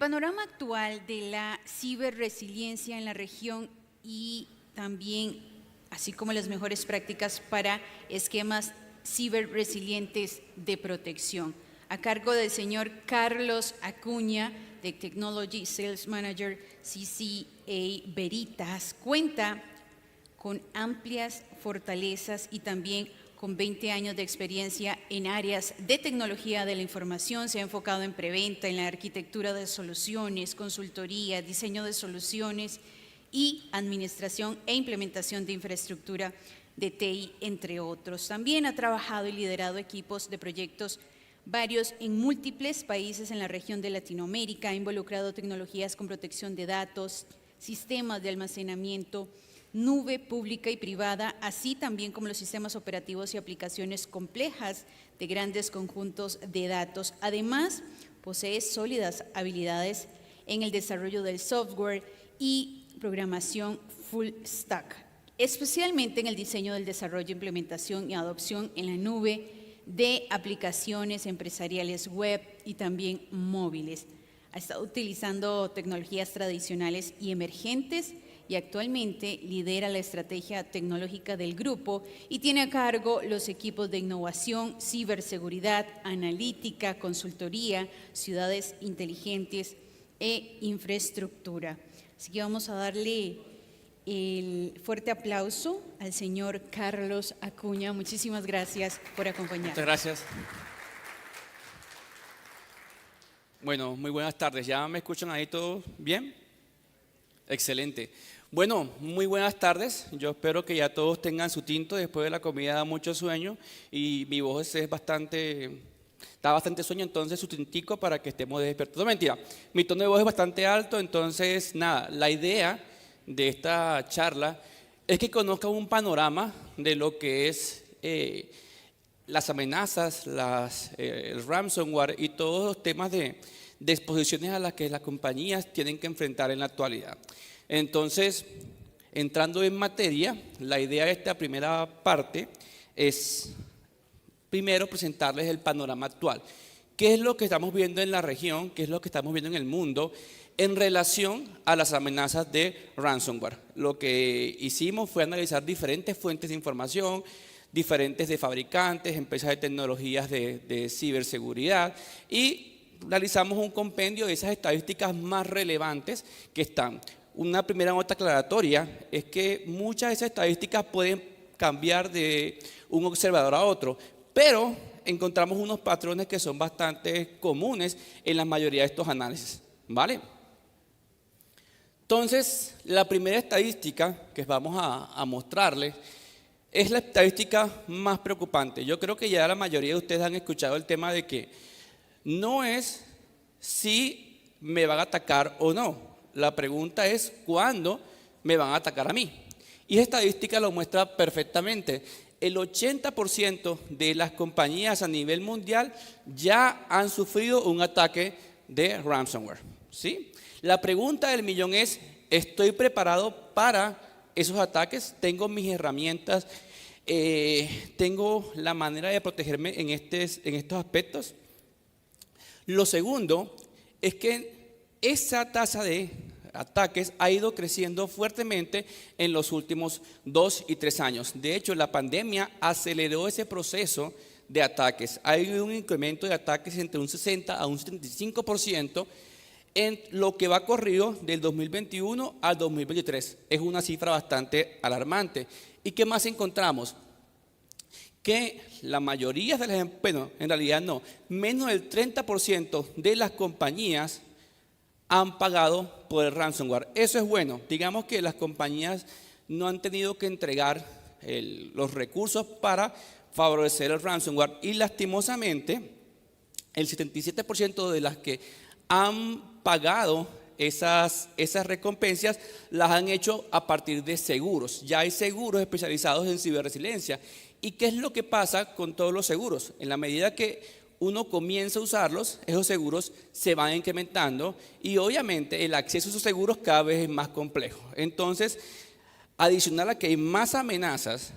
panorama actual de la ciberresiliencia en la región y también, así como las mejores prácticas para esquemas ciberresilientes de protección, a cargo del señor Carlos Acuña, de Technology Sales Manager CCA Veritas, cuenta con amplias fortalezas y también con 20 años de experiencia en áreas de tecnología de la información. Se ha enfocado en preventa, en la arquitectura de soluciones, consultoría, diseño de soluciones y administración e implementación de infraestructura de TI, entre otros. También ha trabajado y liderado equipos de proyectos varios en múltiples países en la región de Latinoamérica. Ha involucrado tecnologías con protección de datos, sistemas de almacenamiento, nube pública y privada, así también como los sistemas operativos y aplicaciones complejas de grandes conjuntos de datos. Además, posee sólidas habilidades en el desarrollo del software y programación full stack, especialmente en el diseño del desarrollo, implementación y adopción en la nube de aplicaciones empresariales web y también móviles. Ha estado utilizando tecnologías tradicionales y emergentes y actualmente lidera la estrategia tecnológica del grupo y tiene a cargo los equipos de innovación, ciberseguridad, analítica, consultoría, ciudades inteligentes e infraestructura. Así que vamos a darle el fuerte aplauso al señor Carlos Acuña. Muchísimas gracias por acompañarnos. Muchas gracias. Bueno, muy buenas tardes. ¿Ya me escuchan ahí todos bien? Excelente. Bueno, muy buenas tardes. Yo espero que ya todos tengan su tinto. Después de la comida da mucho sueño y mi voz es da bastante sueño, entonces su tintico para que estemos despiertos. No, mentira, mi tono de voz es bastante alto, entonces nada, la idea de esta charla es que conozcan un panorama de lo que es las amenazas, el ransomware y todos los temas de exposiciones a las que las compañías tienen que enfrentar en la actualidad. Entonces, entrando en materia, la idea de esta primera parte es primero presentarles el panorama actual. ¿Qué es lo que estamos viendo en la región? ¿Qué es lo que estamos viendo en el mundo en relación a las amenazas de ransomware? Lo que hicimos fue analizar diferentes fuentes de información, diferentes de fabricantes, empresas de tecnologías de ciberseguridad y realizamos un compendio de esas estadísticas más relevantes que están. Una primera nota aclaratoria es que muchas de esas estadísticas pueden cambiar de un observador a otro, pero encontramos unos patrones que son bastante comunes en la mayoría de estos análisis, ¿vale? Entonces, la primera estadística que vamos a mostrarles es la estadística más preocupante. Yo creo que ya la mayoría de ustedes han escuchado el tema de que no es si me van a atacar o no. La pregunta es cuándo me van a atacar a mí. Y esta estadística lo muestra perfectamente. El 80% de las compañías a nivel mundial ya han sufrido un ataque de ransomware, ¿sí? La pregunta del millón es, ¿estoy preparado para esos ataques? ¿Tengo mis herramientas? ¿Tengo la manera de protegerme en estos aspectos? Lo segundo es que esa tasa de ataques ha ido creciendo fuertemente en los últimos 2 y 3 años. De hecho, la pandemia aceleró ese proceso de ataques. Hay un incremento de ataques entre un 60 a un 75% en lo que va corrido del 2021 al 2023. Es una cifra bastante alarmante. ¿Y qué más encontramos? Que la mayoría de las, bueno, en realidad no, menos del 30% de las compañías han pagado por el ransomware. Eso es bueno. Digamos que las compañías no han tenido que entregar los recursos para favorecer el ransomware y lastimosamente el 77% de las que han pagado esas recompensas las han hecho a partir de seguros. Ya hay seguros especializados en ciberresiliencia. ¿Y qué es lo que pasa con todos los seguros? En la medida que uno comienza a usarlos, esos seguros se van incrementando y obviamente el acceso a esos seguros cada vez es más complejo. Entonces, adicional a que hay más amenazas,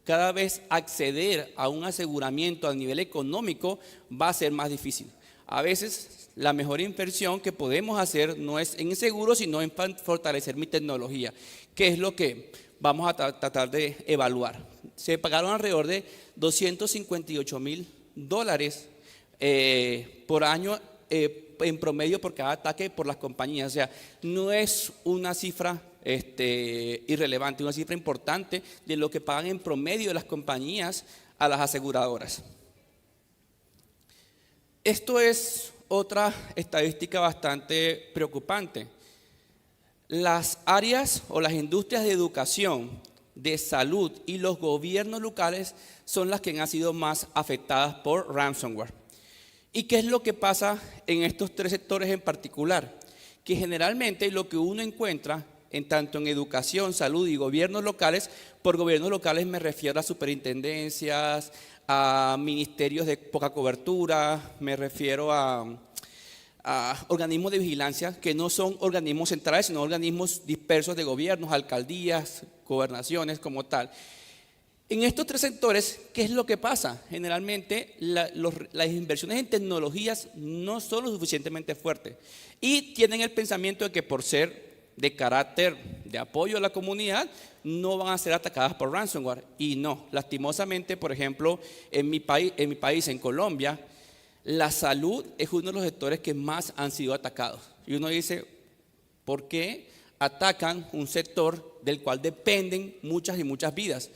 cada vez acceder a un aseguramiento a nivel económico va a ser más difícil. A veces la mejor inversión que podemos hacer no es en seguro, sino en fortalecer mi tecnología, que es lo que vamos a tratar de evaluar. Se pagaron alrededor de $258,000 por año en promedio por cada ataque por las compañías. O sea, no es una cifra irrelevante, una cifra importante de lo que pagan en promedio las compañías a las aseguradoras. Esto es otra estadística bastante preocupante. Las áreas o las industrias de educación, de salud y los gobiernos locales son las que han sido más afectadas por ransomware. ¿Y qué es lo que pasa en estos tres sectores en particular? Que generalmente lo que uno encuentra tanto en educación, salud y gobiernos locales, por gobiernos locales me refiero a superintendencias, a ministerios de poca cobertura, me refiero a organismos de vigilancia que no son organismos centrales, sino organismos dispersos de gobiernos, alcaldías, gobernaciones como tal. En estos tres sectores, ¿qué es lo que pasa? Generalmente las inversiones en tecnologías no son lo suficientemente fuertes y tienen el pensamiento de que por ser de carácter de apoyo a la comunidad no van a ser atacadas por ransomware. Y no, lastimosamente, por ejemplo, en mi país, en Colombia, la salud es uno de los sectores que más han sido atacados. Y uno dice, ¿por qué atacan un sector del cual dependen muchas y muchas vidas?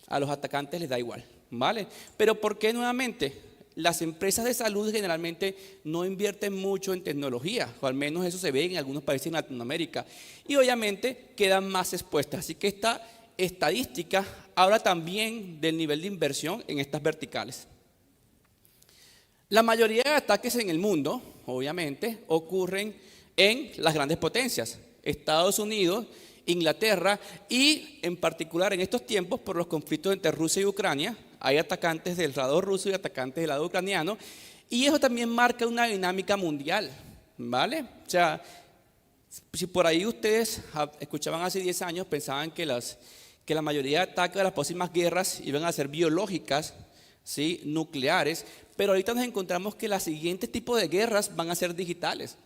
A los atacantes les da igual, ¿vale? Pero ¿por qué nuevamente? Las empresas de salud generalmente no invierten mucho en tecnología, o al menos eso se ve en algunos países en Latinoamérica, y obviamente quedan más expuestas. Así que esta estadística habla también del nivel de inversión en estas verticales. La mayoría de ataques en el mundo, obviamente, ocurren en las grandes potencias, Estados Unidos, Inglaterra y en particular en estos tiempos por los conflictos entre Rusia y Ucrania. Hay atacantes del lado ruso y atacantes del lado ucraniano y eso también marca una dinámica mundial, ¿vale? O sea, si por ahí ustedes escuchaban hace 10 años, pensaban que la mayoría de ataques de las próximas guerras iban a ser biológicas, ¿sí? Nucleares, pero ahorita nos encontramos que los siguientes tipos de guerras van a ser digitales.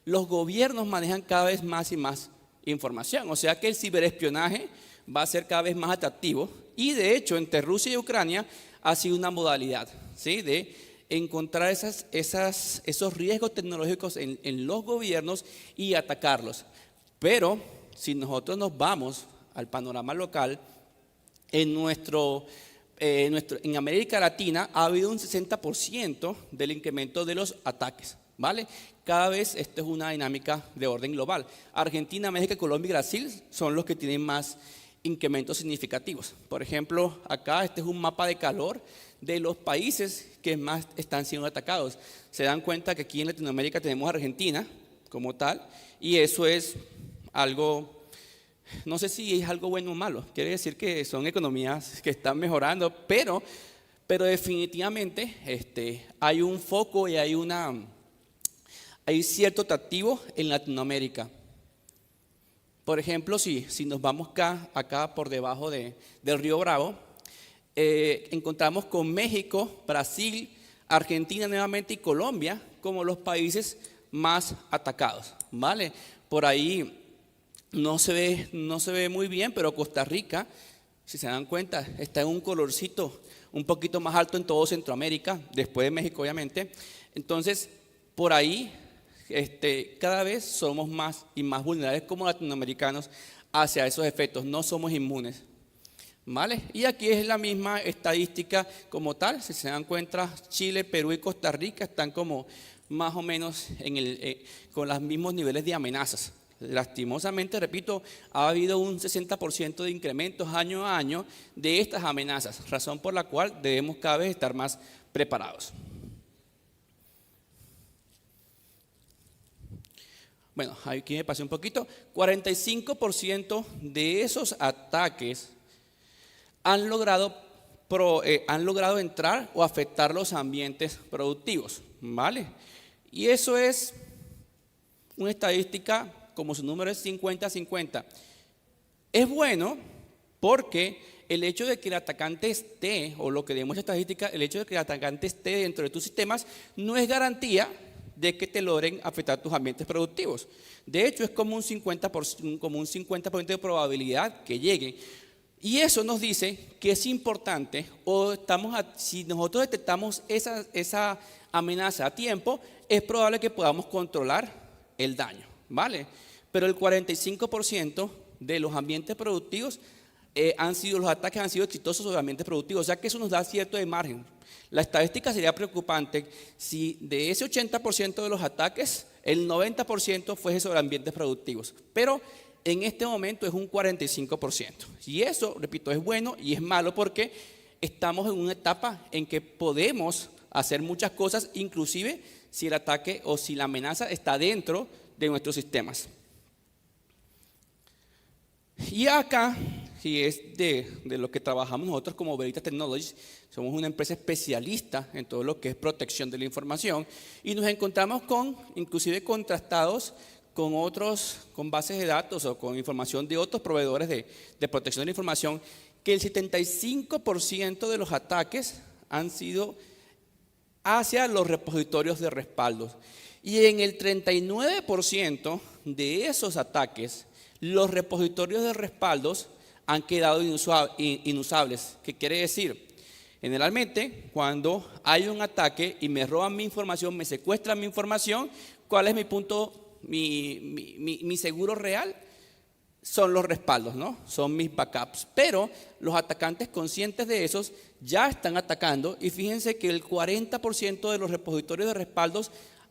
Los gobiernos manejan cada vez más y más información, o sea que el ciberespionaje va a ser cada vez más atractivo y de hecho entre Rusia y Ucrania ha sido una modalidad, ¿sí? De encontrar esos riesgos tecnológicos en los gobiernos y atacarlos. Pero si nosotros nos vamos al panorama local, en América Latina ha habido un 60% del incremento de los ataques, ¿vale? Cada vez esto es una dinámica de orden global. Argentina, México, Colombia y Brasil son los que tienen más incrementos significativos. Por ejemplo, acá este es un mapa de calor de los países que más están siendo atacados. Se dan cuenta que aquí en Latinoamérica tenemos Argentina como tal y eso es algo, no sé si es algo bueno o malo, quiere decir que son economías que están mejorando, pero definitivamente hay un foco y hay cierto atractivo en Latinoamérica. Por ejemplo, si nos vamos acá por debajo del río Bravo, encontramos con México, Brasil, Argentina nuevamente y Colombia como los países más atacados, ¿vale? Por ahí no se ve muy bien, pero Costa Rica, si se dan cuenta, está en un colorcito un poquito más alto en todo Centroamérica, después de México obviamente. Entonces, por ahí cada vez somos más y más vulnerables como latinoamericanos hacia esos efectos, no somos inmunes, ¿vale? Y aquí es la misma estadística como tal, si se dan cuenta, Chile, Perú y Costa Rica están como más o menos con los mismos niveles de amenazas. Lastimosamente, repito, ha habido un 60% de incrementos año a año de estas amenazas, razón por la cual debemos cada vez estar más preparados. Bueno, aquí me pasé un poquito. 45% de esos ataques han logrado entrar o afectar los ambientes productivos, ¿vale? Y eso es una estadística, como su número es 50-50. Es bueno porque el hecho de que el atacante esté, o lo que demuestra esta estadística, el hecho de que el atacante esté dentro de tus sistemas no es garantía de que te logren afectar tus ambientes productivos. De hecho, es como un 50% de probabilidad que lleguen. Y eso nos dice que es importante, si nosotros detectamos esa amenaza a tiempo, es probable que podamos controlar el daño, ¿vale? Pero el 45% de los ambientes productivos los ataques han sido exitosos sobre ambientes productivos, o sea que eso nos da cierto de margen. La estadística sería preocupante si de ese 80% de los ataques, el 90% fuese sobre ambientes productivos, pero en este momento es un 45%. Y eso, repito, es bueno y es malo porque estamos en una etapa en que podemos hacer muchas cosas, inclusive si el ataque o si la amenaza está dentro de nuestros sistemas. Y acá, y es de lo que trabajamos nosotros como Veritas Technologies, somos una empresa especialista en todo lo que es protección de la información y nos encontramos inclusive contrastados con bases de datos o con información de otros proveedores de protección de la información, que el 75% de los ataques han sido hacia los repositorios de respaldos. Y en el 39% de esos ataques, los repositorios de respaldos han quedado inusables. ¿Qué quiere decir? Generalmente, cuando hay un ataque y me roban mi información, me secuestran mi información, ¿cuál es mi punto, mi seguro real? Son los respaldos, ¿no? Son mis backups. Pero los atacantes conscientes de esos ya están atacando y fíjense que el 40% de los repositorios de respaldos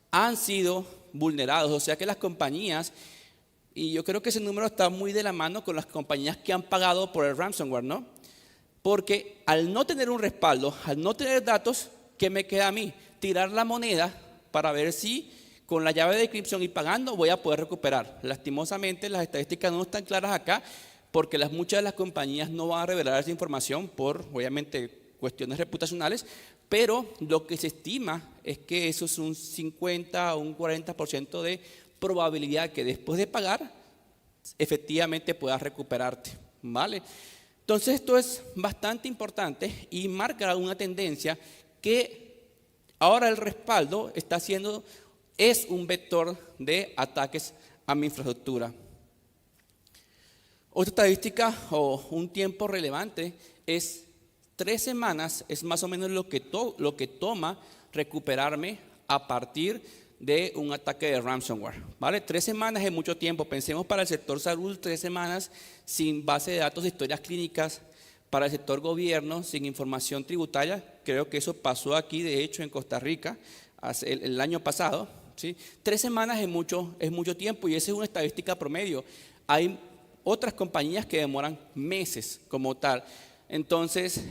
han sido vulnerados. O sea que las compañías, y yo creo que ese número está muy de la mano con las compañías que han pagado por el ransomware, ¿no? Porque al no tener un respaldo, al no tener datos, ¿qué me queda a mí? Tirar la moneda para ver si con la llave de encripción y pagando voy a poder recuperar. Lastimosamente las estadísticas no están claras acá porque muchas de las compañías no van a revelar esa información por, obviamente, cuestiones reputacionales, pero lo que se estima es que eso es un 50 o un 40% de probabilidad que después de pagar efectivamente puedas recuperarte, ¿vale? Entonces esto es bastante importante y marca una tendencia que ahora el respaldo es un vector de ataques a mi infraestructura. Otra estadística o un tiempo relevante es 3 semanas, es más o menos lo que toma recuperarme a partir de un ataque de ransomware, ¿vale? 3 semanas es mucho tiempo. Pensemos para el sector salud, 3 semanas sin base de datos de historias clínicas. Para el sector gobierno, sin información tributaria. Creo que eso pasó aquí, de hecho, en Costa Rica el año pasado, ¿sí? 3 semanas es mucho tiempo y esa es una estadística promedio. Hay otras compañías que demoran meses como tal. Entonces,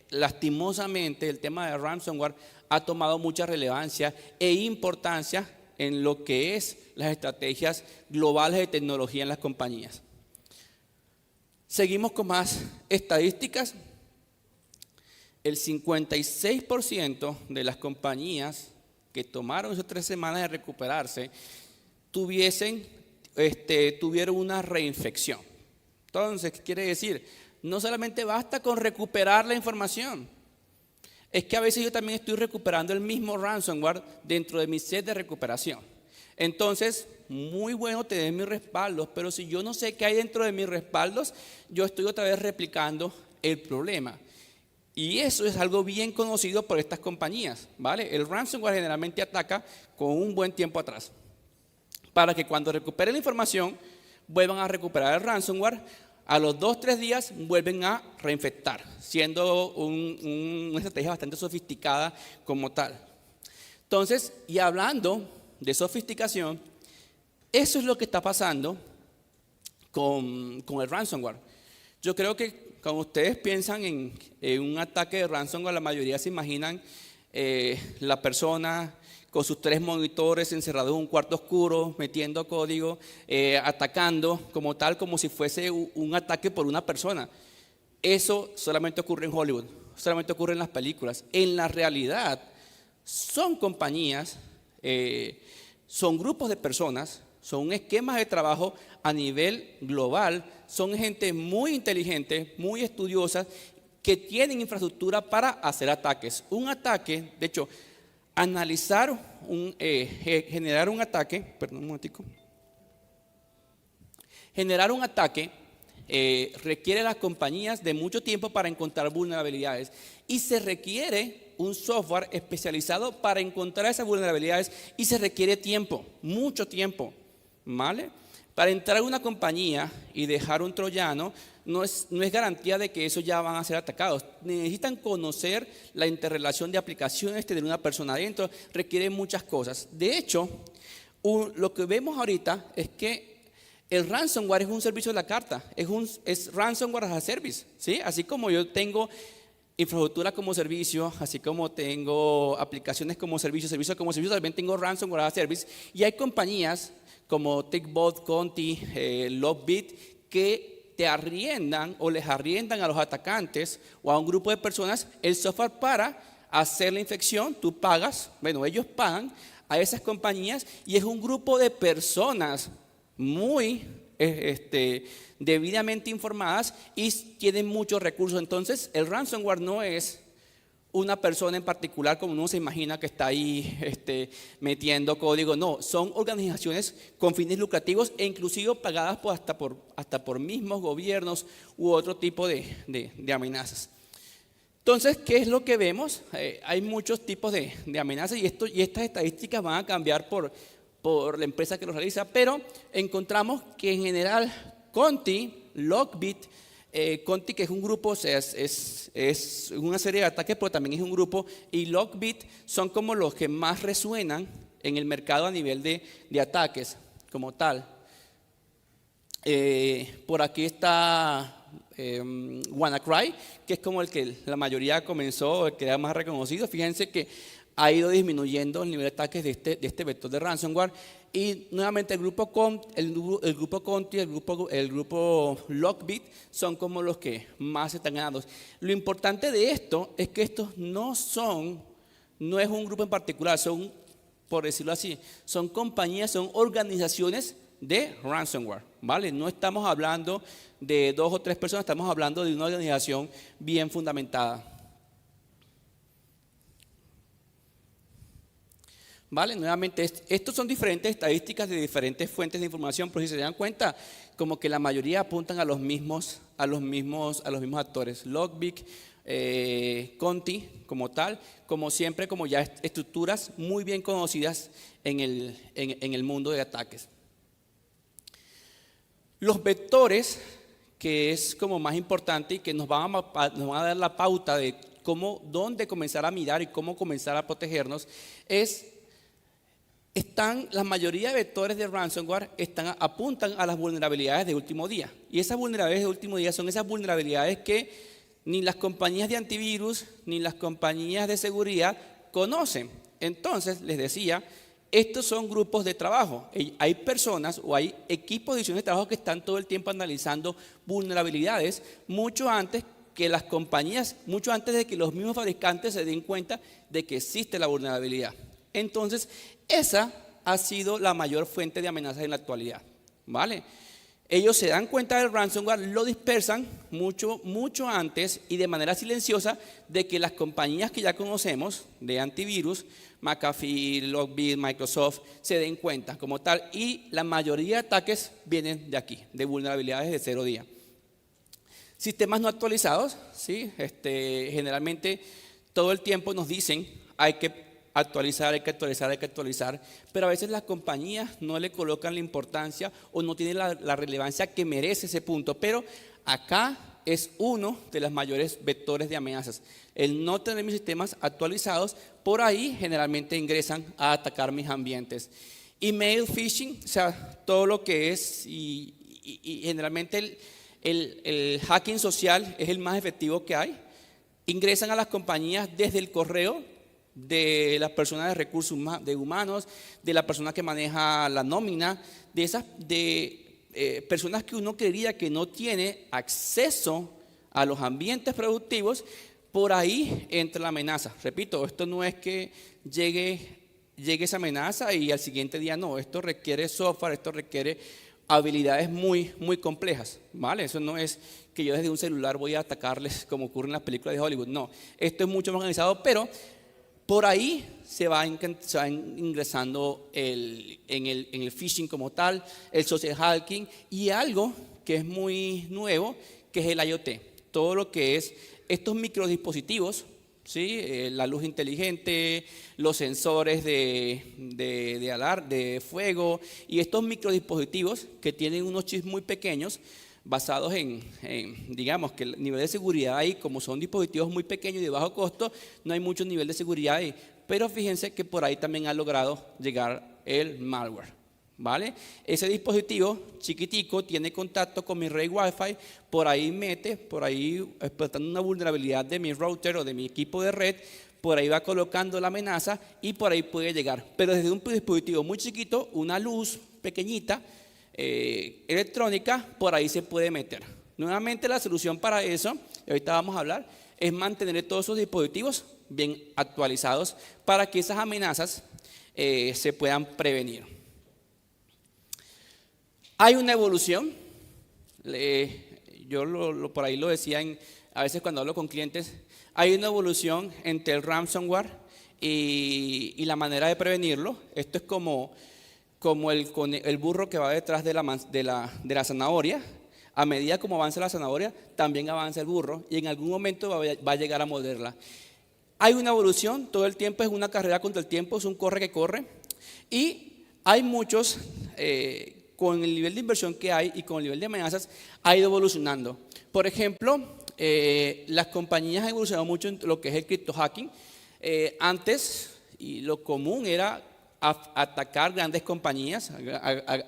lastimosamente, el tema de ransomware ha tomado mucha relevancia e importancia en lo que es las estrategias globales de tecnología en las compañías. Seguimos con más estadísticas. El 56% de las compañías que tomaron esas 3 semanas de recuperarse tuvieron una reinfección. Entonces, ¿qué quiere decir? No solamente basta con recuperar la información, es que a veces yo también estoy recuperando el mismo ransomware dentro de mi set de recuperación. Entonces, muy bueno tener mis respaldos, pero si yo no sé qué hay dentro de mis respaldos, yo estoy otra vez replicando el problema. Y eso es algo bien conocido por estas compañías, ¿vale? El ransomware generalmente ataca con un buen tiempo atrás, para que cuando recuperen la información, vuelvan a recuperar el ransomware. A los 2-3 días vuelven a reinfectar, siendo una estrategia bastante sofisticada como tal. Entonces, y hablando de sofisticación, eso es lo que está pasando con el ransomware. Yo creo que cuando ustedes piensan en un ataque de ransomware, la mayoría se imaginan la persona con sus 3 monitores encerrados en un cuarto oscuro, metiendo código, atacando como tal, como si fuese un ataque por una persona. Eso solamente ocurre en Hollywood, solamente ocurre en las películas. En la realidad, son compañías, son grupos de personas, son esquemas de trabajo a nivel global, son gente muy inteligente, muy estudiosa, que tienen infraestructura para hacer ataques. Un ataque, de hecho, generar un ataque, perdón un momentico. Generar un ataque requiere a las compañías de mucho tiempo para encontrar vulnerabilidades y se requiere un software especializado para encontrar esas vulnerabilidades y se requiere tiempo, mucho tiempo, ¿vale? Para entrar a una compañía y dejar un troyano no es garantía de que esos ya van a ser atacados. Necesitan conocer la interrelación de aplicaciones, tener una persona adentro, requiere muchas cosas. De hecho, lo que vemos ahorita es que el ransomware es un servicio de la carta, es ransomware as a service, ¿sí? Así como yo tengo infraestructura como servicio, así como tengo aplicaciones como servicio, servicio como servicio, también tengo ransomware as a service. Y hay compañías como TechBot, Conti, Lockbit, que te arriendan o les arriendan a los atacantes o a un grupo de personas el software para hacer la infección. Tú pagas, bueno, ellos pagan a esas compañías y es un grupo de personas muy debidamente informadas y tienen muchos recursos. Entonces, el ransomware no es una persona en particular como uno se imagina que está ahí metiendo código. No, son organizaciones con fines lucrativos e inclusive pagadas hasta por mismos gobiernos u otro tipo de amenazas. Entonces, ¿qué es lo que vemos? Hay muchos tipos de amenazas y estas estadísticas van a cambiar por la empresa que los realiza, pero encontramos que en general Conti, Lockbit, Conti, que es un grupo, o sea, es una serie de ataques, pero también es un grupo, y Lockbit son como los que más resuenan en el mercado a nivel de ataques como tal. Por aquí está WannaCry, que es como el que la mayoría comenzó, el que era más reconocido. Fíjense que ha ido disminuyendo el nivel de ataques de este vector de ransomware. Y nuevamente el grupo Conti, el grupo Lockbit son como los que más están ganando. Lo importante de esto es que estos no es un grupo en particular, son, por decirlo así, son compañías, son organizaciones de ransomware, ¿vale? No estamos hablando de 2 o 3 personas, estamos hablando de una organización bien fundamentada. ¿Vale? Nuevamente, estos son diferentes estadísticas de diferentes fuentes de información, pero si se dan cuenta, como que la mayoría apuntan a los mismos actores. Lockbit, Conti, como tal, como siempre, como ya estructuras muy bien conocidas en el mundo de ataques. Los vectores, que es como más importante y que nos van a dar la pauta de dónde comenzar a mirar y cómo comenzar a protegernos, la mayoría de vectores de ransomware apuntan a las vulnerabilidades de último día. Y esas vulnerabilidades de último día son esas vulnerabilidades que ni las compañías de antivirus ni las compañías de seguridad conocen. Entonces, les decía, estos son grupos de trabajo. Hay personas o hay equipos de divisiones de trabajo que están todo el tiempo analizando vulnerabilidades mucho antes que las compañías, mucho antes de que los mismos fabricantes se den cuenta de que existe la vulnerabilidad. Entonces, esa ha sido la mayor fuente de amenazas en la actualidad, ¿vale? Ellos se dan cuenta del ransomware, lo dispersan mucho antes y de manera silenciosa de que las compañías que ya conocemos de antivirus, McAfee, Lockbit, Microsoft, se den cuenta como tal. Y la mayoría de ataques vienen de aquí, de vulnerabilidades de 0 día. Sistemas no actualizados, ¿sí? Generalmente todo el tiempo nos dicen hay que actualizar, pero a veces las compañías no le colocan la importancia o no tienen la relevancia que merece ese punto. Pero acá es uno de los mayores vectores de amenazas. El no tener mis sistemas actualizados, por ahí generalmente ingresan a atacar mis ambientes. Email phishing, o sea, todo lo que es, y generalmente el hacking social es el más efectivo que hay. Ingresan a las compañías desde el correo de las personas de recursos humanos, de la persona que maneja la nómina, de personas que uno creería que no tiene acceso a los ambientes productivos. Por ahí entra la amenaza. Repito, esto no es que llegue esa amenaza y al siguiente día no. Esto requiere software, esto requiere habilidades muy complejas, ¿vale? Eso no es que yo desde un celular voy a atacarles como ocurre en las películas de Hollywood. No, esto es mucho más organizado, pero Por ahí se va ingresando en el phishing como tal, el social hacking y algo que es muy nuevo, que es el IoT. Todo lo que es estos microdispositivos, ¿sí? La luz inteligente, los sensores de fuego y estos microdispositivos que tienen unos chips muy pequeños basados digamos que el nivel de seguridad ahí, como son dispositivos muy pequeños y de bajo costo, no hay mucho nivel de seguridad ahí. Pero fíjense que por ahí también ha logrado llegar el malware, ¿vale? Ese dispositivo chiquitico tiene contacto con mi red Wi-Fi, por ahí explotando una vulnerabilidad de mi router o de mi equipo de red, por ahí va colocando la amenaza y por ahí puede llegar. Pero desde un dispositivo muy chiquito, una luz pequeñita, electrónica, por ahí se puede meter. Nuevamente la solución para eso, y ahorita vamos a hablar, es mantener todos esos dispositivos bien actualizados para que esas amenazas se puedan prevenir. Hay una evolución, yo por ahí lo decía a veces cuando hablo con clientes, hay una evolución entre el ransomware y la manera de prevenirlo. Esto es como el burro que va detrás de la zanahoria. A medida como avanza la zanahoria, también avanza el burro y en algún momento va a llegar a morderla. Hay una evolución, todo el tiempo es una carrera contra el tiempo, es un corre que corre. Y hay muchos, con el nivel de inversión que hay y con el nivel de amenazas, ha ido evolucionando. Por ejemplo, las compañías han evolucionado mucho en lo que es el criptohacking. Antes, y lo común era atacar grandes compañías,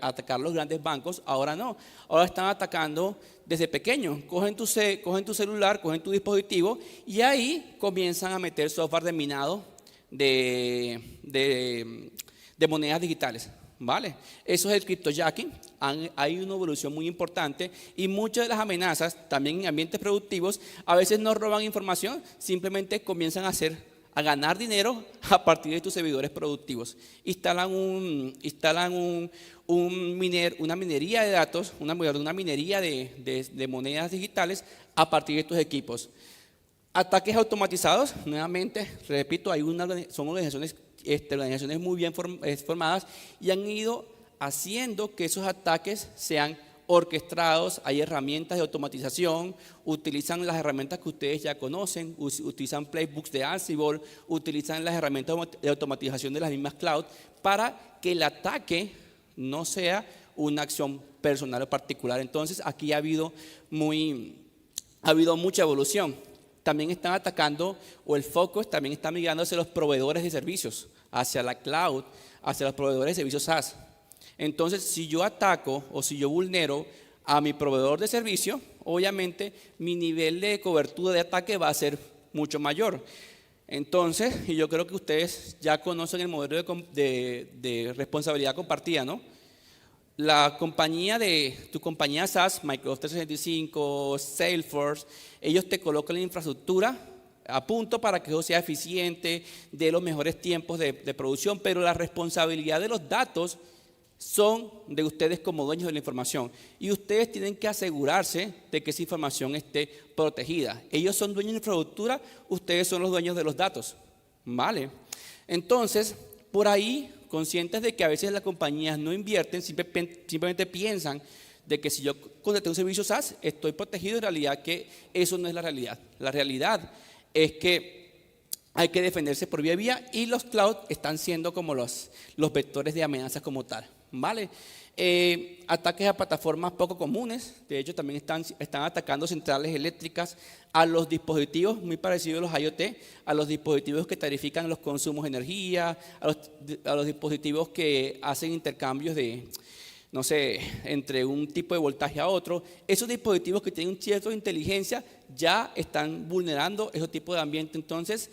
atacar los grandes bancos. Ahora no, ahora están atacando desde pequeños. Cogen tu celular, cogen tu dispositivo y ahí comienzan a meter software de minado de monedas digitales, ¿vale? Eso es el cryptojacking. Hay una evolución muy importante y muchas de las amenazas, también en ambientes productivos, a veces no roban información, simplemente comienzan a ganar dinero a partir de tus servidores productivos. Instalan una minería de datos, una minería de monedas digitales a partir de tus equipos. Ataques automatizados, nuevamente, repito, son organizaciones muy bien formadas y han ido haciendo que esos ataques sean orquestados. Hay herramientas de automatización, utilizan las herramientas que ustedes ya conocen, utilizan playbooks de Ansible, utilizan las herramientas de automatización de las mismas cloud para que el ataque no sea una acción personal o particular. Entonces aquí ha habido mucha evolución. También están atacando, o el foco también está migrando hacia los proveedores de servicios, hacia la cloud, hacia los proveedores de servicios SaaS. Entonces, si yo ataco o si yo vulnero a mi proveedor de servicio, obviamente mi nivel de cobertura de ataque va a ser mucho mayor. Entonces, y yo creo que ustedes ya conocen el modelo de responsabilidad compartida, ¿no? Tu compañía SaaS, Microsoft 365, Salesforce, ellos te colocan la infraestructura a punto para que eso sea eficiente, de los mejores tiempos de producción, pero la responsabilidad de los datos son de ustedes como dueños de la información y ustedes tienen que asegurarse de que esa información esté protegida. Ellos son dueños de la infraestructura, ustedes son los dueños de los datos, ¿vale? Entonces, por ahí, conscientes de que a veces las compañías no invierten, simplemente piensan de que si yo contraté un servicio SaaS, estoy protegido, en realidad que eso no es la realidad. La realidad es que hay que defenderse por vía y los cloud están siendo como los vectores de amenazas como tal, ¿vale? Ataques a plataformas poco comunes, de hecho también están atacando centrales eléctricas, a los dispositivos muy parecidos a los IoT, a los dispositivos que tarifican los consumos de energía, a los dispositivos que hacen intercambios no sé, entre un tipo de voltaje a otro. Esos dispositivos que tienen un cierto de inteligencia ya están vulnerando esos tipos de ambiente. Entonces,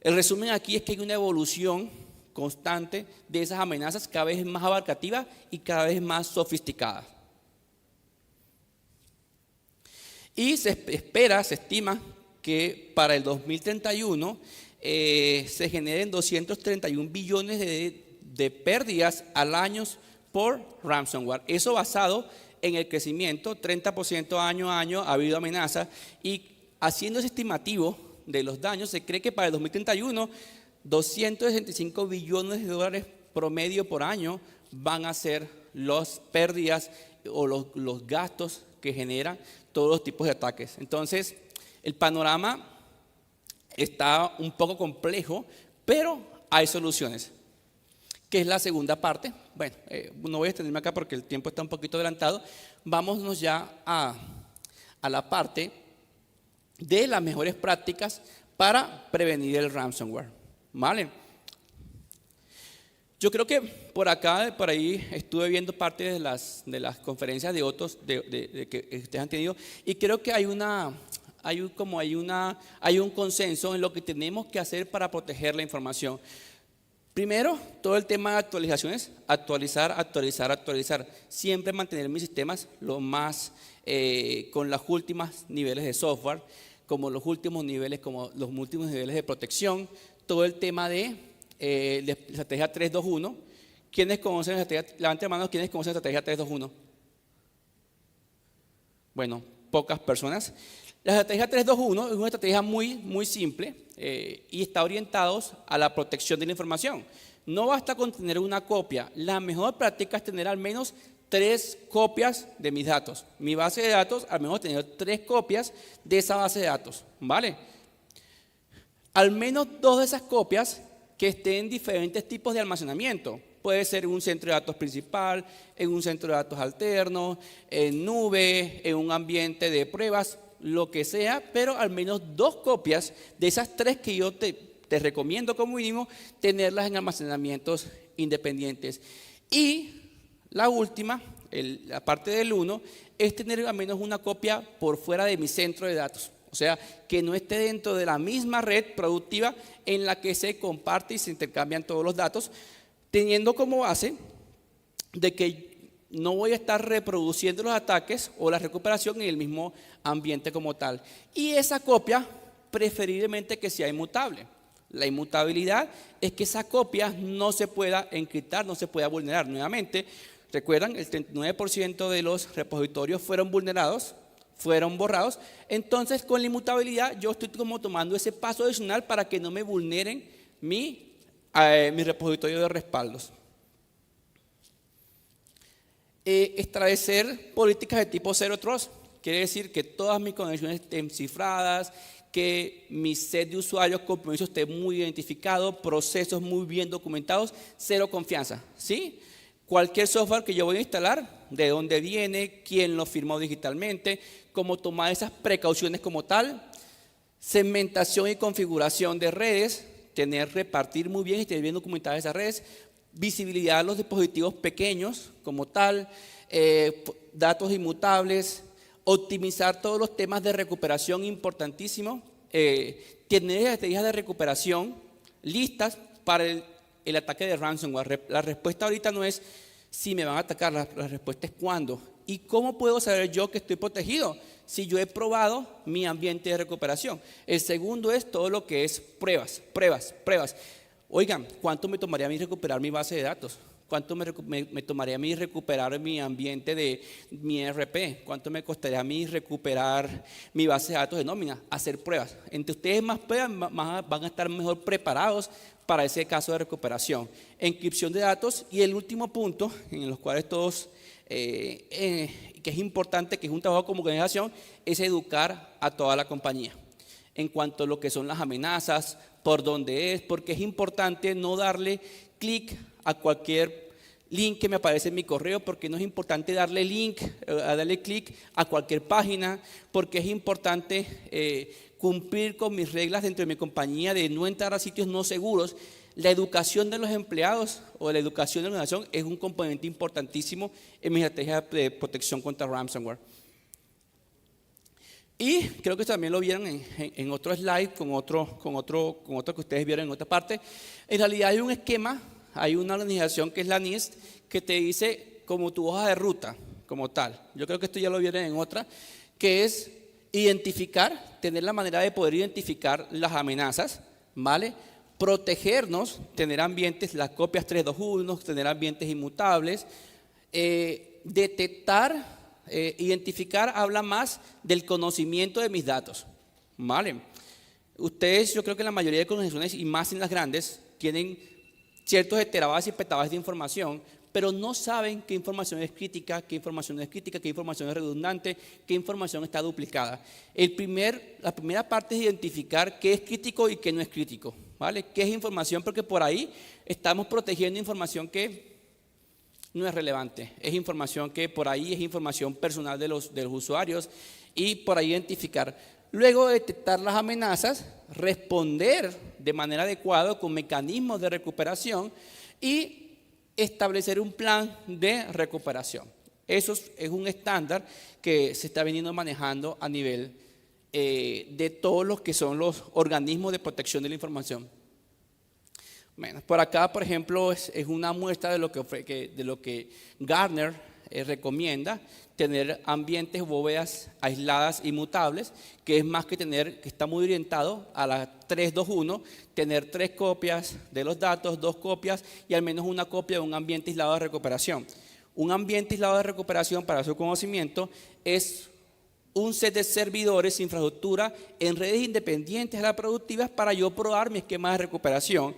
el resumen aquí es que hay una evolución constante de esas amenazas, cada vez más abarcativa y cada vez más sofisticada. Y se estima que para el 2031 se generen 231 billones de pérdidas al año por ransomware. Eso basado en el crecimiento, 30% año a año ha habido amenazas y haciendo ese estimativo de los daños, se cree que para el 2031 265 billones de dólares promedio por año van a ser las pérdidas o los gastos que generan todos los tipos de ataques. Entonces, el panorama está un poco complejo, pero hay soluciones. ¿Qué es la segunda parte? Bueno, no voy a extenderme acá porque el tiempo está un poquito adelantado. Vámonos ya a la parte de las mejores prácticas para prevenir el ransomware. ¿Vale? Yo creo que por acá, por ahí, estuve viendo parte de las conferencias de otros de que ustedes han tenido y creo que hay un consenso en lo que tenemos que hacer para proteger la información. Primero, todo el tema de actualizaciones, actualizar. Siempre mantener mis sistemas lo más con los últimos niveles de software, como los últimos niveles de protección. Todo el tema de la estrategia 3-2-1. ¿Quiénes conocen la estrategia? Levanten la mano, ¿quiénes conocen la estrategia 3-2-1? Bueno, pocas personas. La estrategia 3-2-1 es una estrategia muy simple y está orientada a la protección de la información. No basta con tener una copia. La mejor práctica es tener al menos 3 copias de mis datos. Mi base de datos, al menos tener 3 copias de esa base de datos. ¿Vale? Al menos 2 de esas copias que estén en diferentes tipos de almacenamiento. Puede ser en un centro de datos principal, en un centro de datos alterno, en nube, en un ambiente de pruebas, lo que sea, pero al menos 2 copias de esas 3 que yo te recomiendo como mínimo, tenerlas en almacenamientos independientes. Y la última, la parte del 1, es tener al menos una copia por fuera de mi centro de datos. O sea, que no esté dentro de la misma red productiva en la que se comparte y se intercambian todos los datos, teniendo como base de que no voy a estar reproduciendo los ataques o la recuperación en el mismo ambiente como tal. Y esa copia, preferiblemente que sea inmutable. La inmutabilidad es que esa copia no se pueda encriptar, no se pueda vulnerar. Nuevamente, recuerdan, el 39% de los repositorios fueron vulnerados, fueron borrados. Entonces, con la inmutabilidad, yo estoy como tomando ese paso adicional para que no me vulneren mi repositorio de respaldos. Establecer políticas de tipo Zero Trust. Quiere decir que todas mis conexiones estén cifradas, que mi set de usuarios con permiso esté muy identificado, procesos muy bien documentados, cero confianza. ¿Sí? Cualquier software que yo voy a instalar, de dónde viene, quién lo firmó digitalmente, cómo tomar esas precauciones como tal, segmentación y configuración de redes, repartir muy bien y tener bien documentadas esas redes, visibilidad de los dispositivos pequeños como tal, datos inmutables, optimizar todos los temas de recuperación, importantísimo, tener estrategias de recuperación listas para el ataque de ransomware. La respuesta ahorita no es si me van a atacar, la respuesta es cuándo. ¿Y cómo puedo saber yo que estoy protegido? Si yo he probado mi ambiente de recuperación. El segundo es todo lo que es pruebas. Oigan, ¿cuánto me tomaría a mí recuperar mi base de datos? ¿Cuánto me tomaría a mí recuperar mi ambiente de mi ERP? ¿Cuánto me costaría a mí recuperar mi base de datos de nómina? Hacer pruebas. Entre ustedes más pruebas, van a estar mejor preparados para ese caso de recuperación. Encripción de datos y el último punto, en los cuales todos, que es importante, que es un trabajo como organización, es educar a toda la compañía en cuanto a lo que son las amenazas, por dónde es, porque es importante no darle clic a cualquier link que me aparece en mi correo, porque no es importante darle clic a cualquier página, porque es importante cumplir con mis reglas dentro de mi compañía de no entrar a sitios no seguros. La educación de los empleados o la educación de la organización es un componente importantísimo en mi estrategia de protección contra ransomware. Y creo que también lo vieron en otro slide, con otro que ustedes vieron en otra parte. En realidad hay un esquema, hay una organización que es la NIST, que te dice como tu hoja de ruta, como tal. Yo creo que esto ya lo vieron en otra, que es identificar, tener la manera de poder identificar las amenazas, ¿vale? Protegernos, tener ambientes, las copias 321, tener ambientes inmutables, detectar. Identificar habla más del conocimiento de mis datos, ¿vale? ustedes, yo creo que la mayoría de organizaciones, y más en las grandes, tienen ciertos terabytes y petabytes de información, pero no saben qué información es crítica, qué información no es crítica, qué información es redundante, qué información está duplicada. La primera parte es identificar qué es crítico y qué no es crítico, ¿vale? ¿Qué es información? Porque por ahí estamos protegiendo información que no es relevante. Es información que por ahí es información personal de los usuarios, y por ahí identificar. Luego de detectar las amenazas, responder de manera adecuada con mecanismos de recuperación y establecer un plan de recuperación. Eso es un estándar que se está veniendo manejando a nivel de todos los que son los organismos de protección de la información. Bueno, por acá, por ejemplo, es una muestra de lo que Gartner recomienda: tener ambientes o bóvedas aisladas y mutables, que es más que está muy orientado a la 3-2-1, tener 3 copias de los datos, 2 copias y al menos una copia de un ambiente aislado de recuperación. Un ambiente aislado de recuperación, para su conocimiento, es un set de servidores, infraestructura en redes independientes a las productivas para yo probar mi esquema de recuperación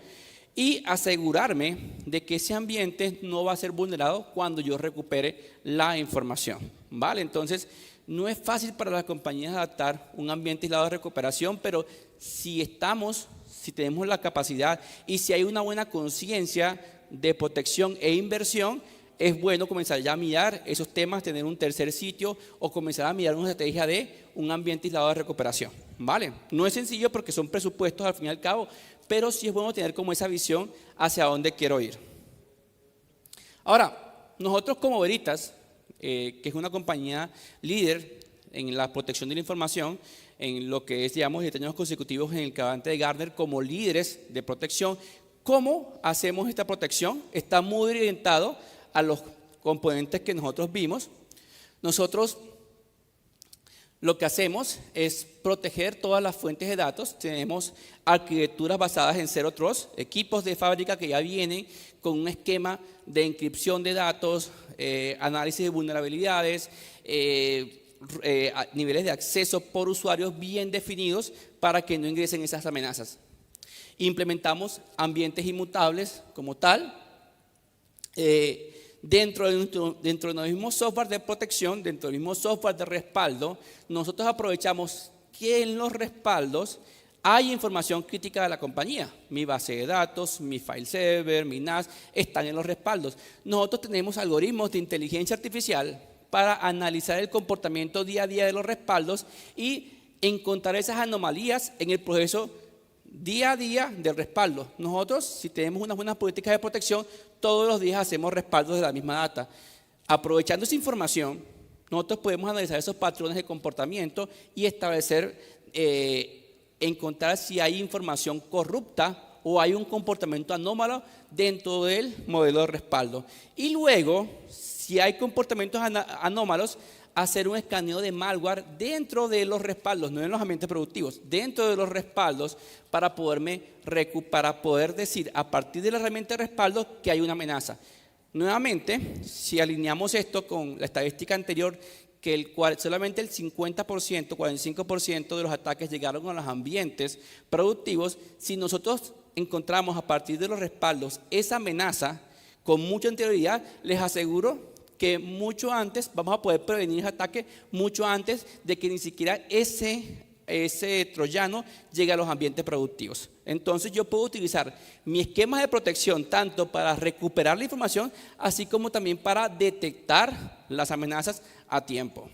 y asegurarme de que ese ambiente no va a ser vulnerado cuando yo recupere la información, ¿vale? Entonces, no es fácil para las compañías adaptar un ambiente aislado de recuperación, pero si tenemos la capacidad y si hay una buena conciencia de protección e inversión, es bueno comenzar ya a mirar esos temas, tener un tercer sitio o comenzar a mirar una estrategia de un ambiente aislado de recuperación, ¿vale? No es sencillo porque son presupuestos al fin y al cabo, pero sí es bueno tener como esa visión hacia dónde quiero ir. Ahora, nosotros como Veritas, que es una compañía líder en la protección de la información, en lo que es, digamos, 7 años consecutivos en el cuadrante de Gartner como líderes de protección, ¿cómo hacemos esta protección? Está muy orientado a los componentes que nosotros vimos. Nosotros lo que hacemos es proteger todas las fuentes de datos. Tenemos arquitecturas basadas en Zero Trust, equipos de fábrica que ya vienen con un esquema de encripción de datos, análisis de vulnerabilidades, niveles de acceso por usuarios bien definidos para que no ingresen esas amenazas. Implementamos ambientes inmutables como tal. Dentro del mismo software de protección, dentro del mismo software de respaldo, nosotros aprovechamos que en los respaldos hay información crítica de la compañía. Mi base de datos, mi file server, mi NAS, están en los respaldos. Nosotros tenemos algoritmos de inteligencia artificial para analizar el comportamiento día a día de los respaldos y encontrar esas anomalías en el proceso día a día del respaldo. Nosotros, si tenemos unas buenas políticas de protección, todos los días hacemos respaldos de la misma data. Aprovechando esa información, nosotros podemos analizar esos patrones de comportamiento y establecer, encontrar si hay información corrupta o hay un comportamiento anómalo dentro del modelo de respaldo. Y luego, si hay comportamientos anómalos, hacer un escaneo de malware dentro de los respaldos, no en los ambientes productivos, dentro de los respaldos para poder decir a partir de la herramienta de respaldo que hay una amenaza. Nuevamente, si alineamos esto con la estadística anterior, que solamente el 50%, 45% de los ataques llegaron a los ambientes productivos, si nosotros encontramos a partir de los respaldos esa amenaza con mucha anterioridad, les aseguro que mucho antes vamos a poder prevenir ese ataque, mucho antes de que ni siquiera ese troyano llegue a los ambientes productivos. Entonces yo puedo utilizar mi esquema de protección tanto para recuperar la información, así como también para detectar las amenazas a tiempo.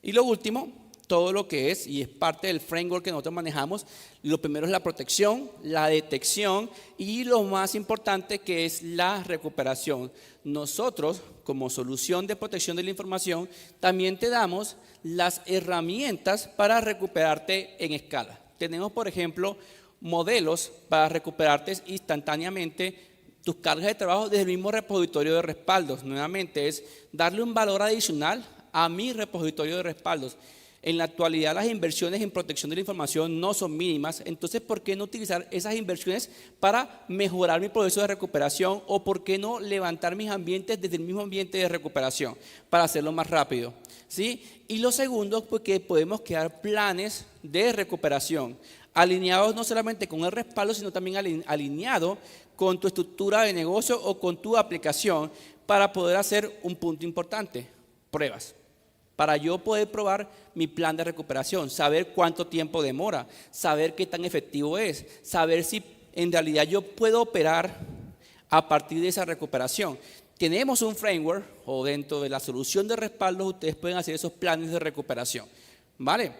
Y lo último, todo lo que es, y es parte del framework que nosotros manejamos, lo primero es la protección, la detección y lo más importante que es la recuperación. Nosotros, como solución de protección de la información, también te damos las herramientas para recuperarte en escala. Tenemos, por ejemplo, modelos para recuperarte instantáneamente tus cargas de trabajo desde el mismo repositorio de respaldos. Nuevamente es darle un valor adicional a mi repositorio de respaldos. En la actualidad las inversiones en protección de la información no son mínimas, entonces ¿por qué no utilizar esas inversiones para mejorar mi proceso de recuperación o por qué no levantar mis ambientes desde el mismo ambiente de recuperación para hacerlo más rápido? ¿Sí? Y lo segundo, porque podemos crear planes de recuperación alineados no solamente con el respaldo, sino también alineado con tu estructura de negocio o con tu aplicación para poder hacer un punto importante, pruebas. Para yo poder probar mi plan de recuperación, saber cuánto tiempo demora, saber qué tan efectivo es, saber si en realidad yo puedo operar a partir de esa recuperación. Tenemos un framework o dentro de la solución de respaldo ustedes pueden hacer esos planes de recuperación, ¿vale?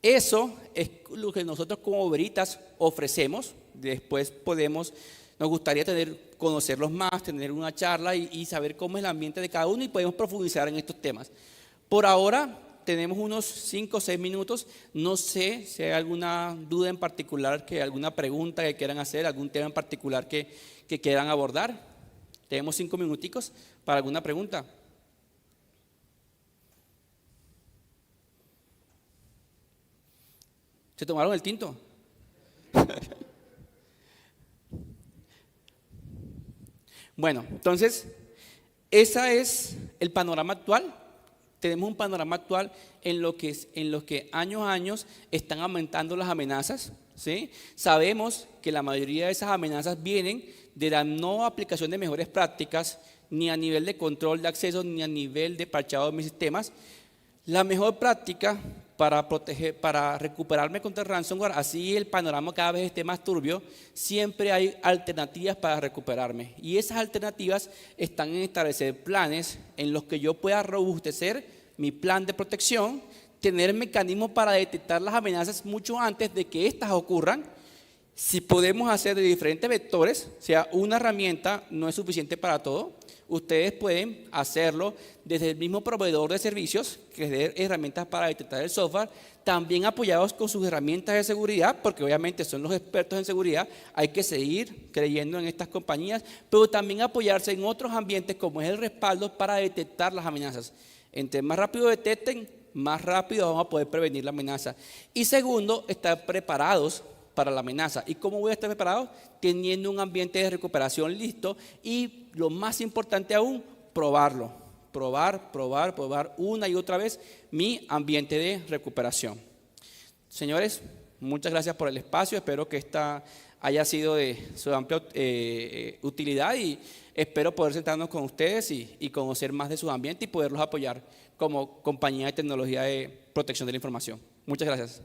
Eso es lo que nosotros como Veritas ofrecemos. Después nos gustaría conocerlos más, tener una charla y saber cómo es el ambiente de cada uno y podemos profundizar en estos temas. Por ahora tenemos unos 5 o 6 minutos. No sé si hay alguna duda en particular, alguna pregunta que quieran hacer, algún tema en particular que quieran abordar. Tenemos 5 minuticos para alguna pregunta. ¿Se tomaron el tinto? Bueno, entonces, ese es el panorama actual. Tenemos un panorama actual en lo que año a año están aumentando las amenazas, ¿sí? Sabemos que la mayoría de esas amenazas vienen de la no aplicación de mejores prácticas, ni a nivel de control de acceso, ni a nivel de parchado de mis sistemas. La mejor práctica para recuperarme contra el ransomware, así el panorama cada vez esté más turbio, siempre hay alternativas para recuperarme. Y esas alternativas están en establecer planes en los que yo pueda robustecer mi plan de protección, tener mecanismos para detectar las amenazas mucho antes de que éstas ocurran. Si podemos hacer de diferentes vectores, o sea, una herramienta no es suficiente para todo. Ustedes pueden hacerlo desde el mismo proveedor de servicios, que es de herramientas para detectar el software, también apoyados con sus herramientas de seguridad, porque obviamente son los expertos en seguridad, hay que seguir creyendo en estas compañías, pero también apoyarse en otros ambientes como es el respaldo para detectar las amenazas. Entre más rápido detecten, más rápido vamos a poder prevenir la amenaza. Y segundo, estar preparados para la amenaza. ¿Y cómo voy a estar preparado? Teniendo un ambiente de recuperación listo y lo más importante aún, probarlo. Probar una y otra vez mi ambiente de recuperación. Señores, muchas gracias por el espacio. Espero que esta haya sido de su amplia utilidad y espero poder sentarnos con ustedes y conocer más de su ambiente y poderlos apoyar como compañía de tecnología de protección de la información. Muchas gracias.